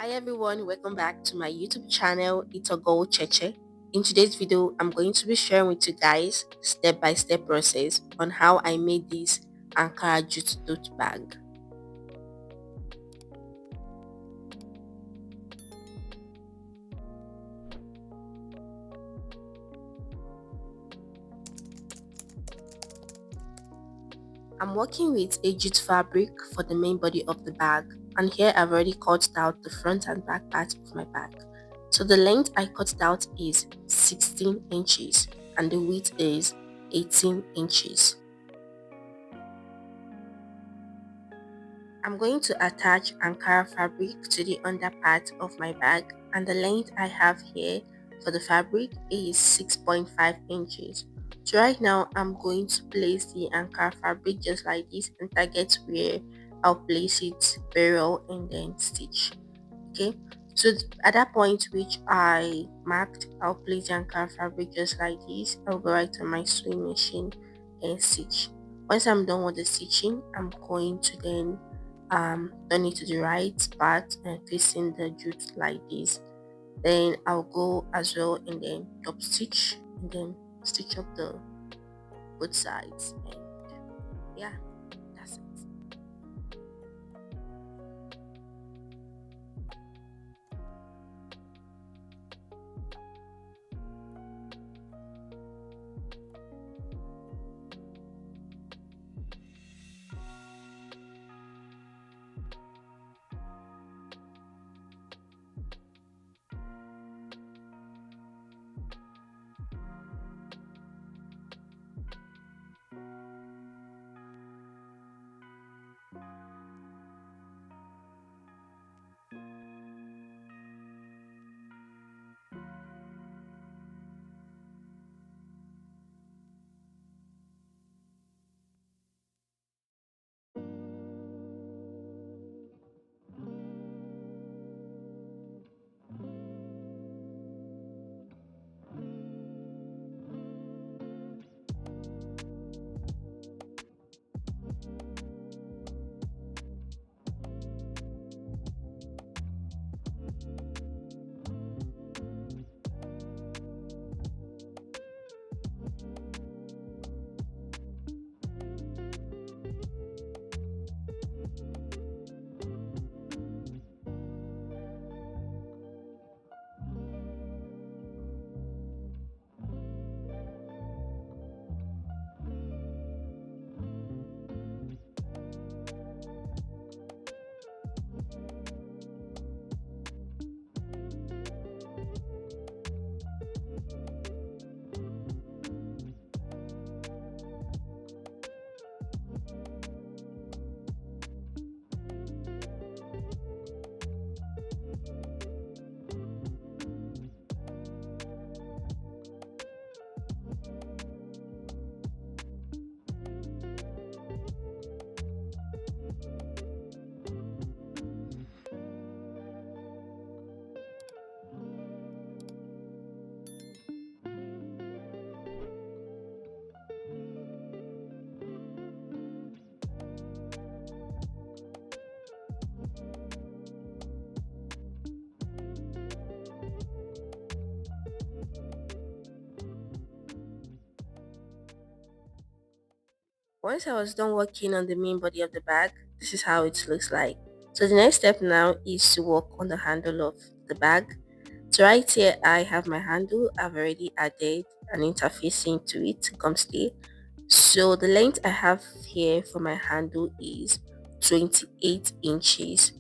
Hi everyone, welcome back to my YouTube channel. It's a girl Cheche. In today's video, I'm going to be sharing with you guys step-by-step process on how I made this Ankara jute tote bag. I'm working with a jute fabric for the main body of the bag, and here I've already cut out the front and back part of my bag. So the length I cut out is 16 inches and the width is 18 inches. I'm going to attach Ankara fabric to the under part of my bag, and the length I have here for the fabric is 6.5 inches. So right now I'm going to place the Ankara fabric just like this and target where I'll place it very well and then stitch. Okay, so at that point which I marked, I'll place the Ankara fabric just like this. I'll go right to my sewing machine and stitch. Once I'm done with the stitching, I'm going to then turn it to the right part and facing the jute like this. Then I'll go as well and then top stitch and then stitch up the both sides, and yeah, that's it. Once I was done working on the main body of the bag, this is how it looks like. So the next step now is to work on the handle of the bag. So right here I have my handle. I've already added an interfacing to it to come stay. So the length I have here for my handle is 28 inches,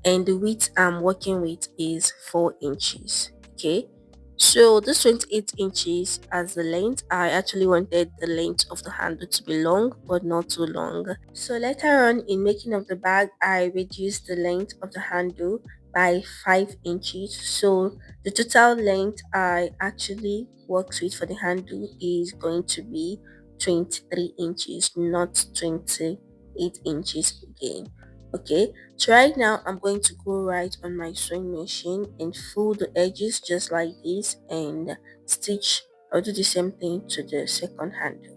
and the width I'm working with is 4 inches. Okay, so this 28 inches as the length, I actually wanted the length of the handle to be long but not too long. So later on in making of the bag, I reduced the length of the handle by 5 inches. So the total length I actually worked with for the handle is going to be 23 inches, not 28 inches again. Okay, so right now I'm going to go right on my sewing machine and fold the edges just like this and stitch. I'll do the same thing to the second handle.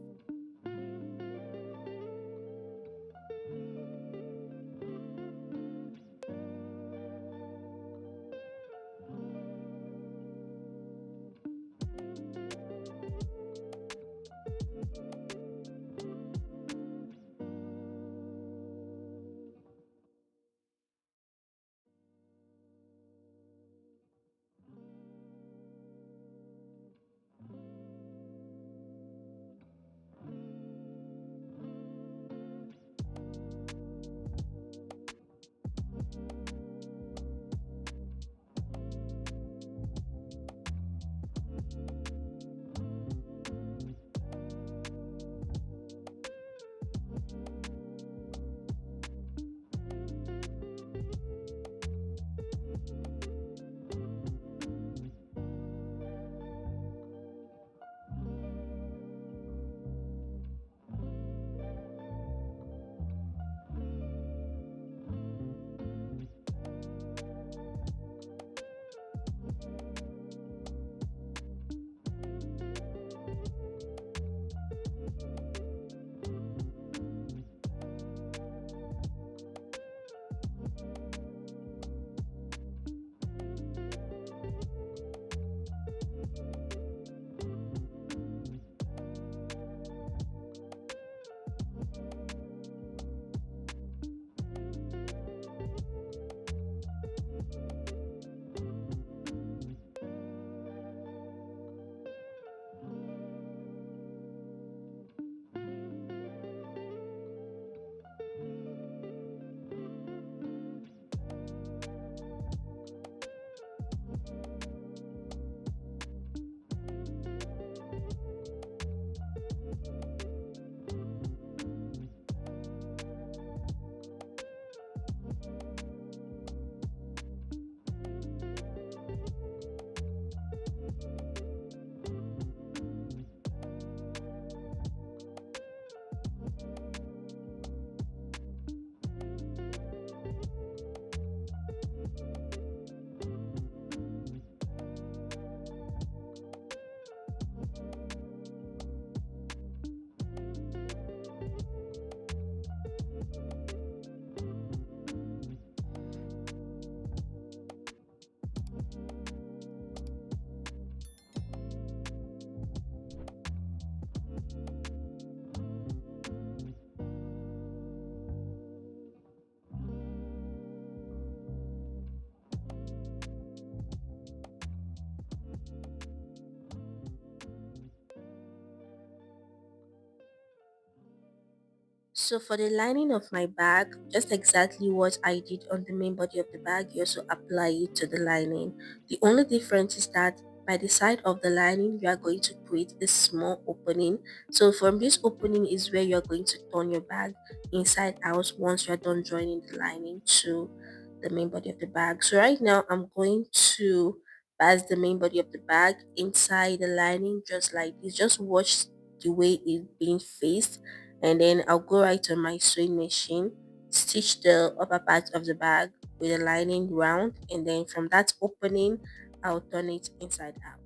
So for the lining of my bag, just exactly what I did on the main body of the bag, you also apply it to the lining. The only difference is that by the side of the lining, you are going to create a small opening. So from this opening is where you are going to turn your bag inside out once you are done joining the lining to the main body of the bag. So right now I'm going to pass the main body of the bag inside the lining just like this. Just watch the way it's being faced, and then I'll go right on my sewing machine, stitch the upper part of the bag with the lining round, and then from that opening I'll turn it inside out.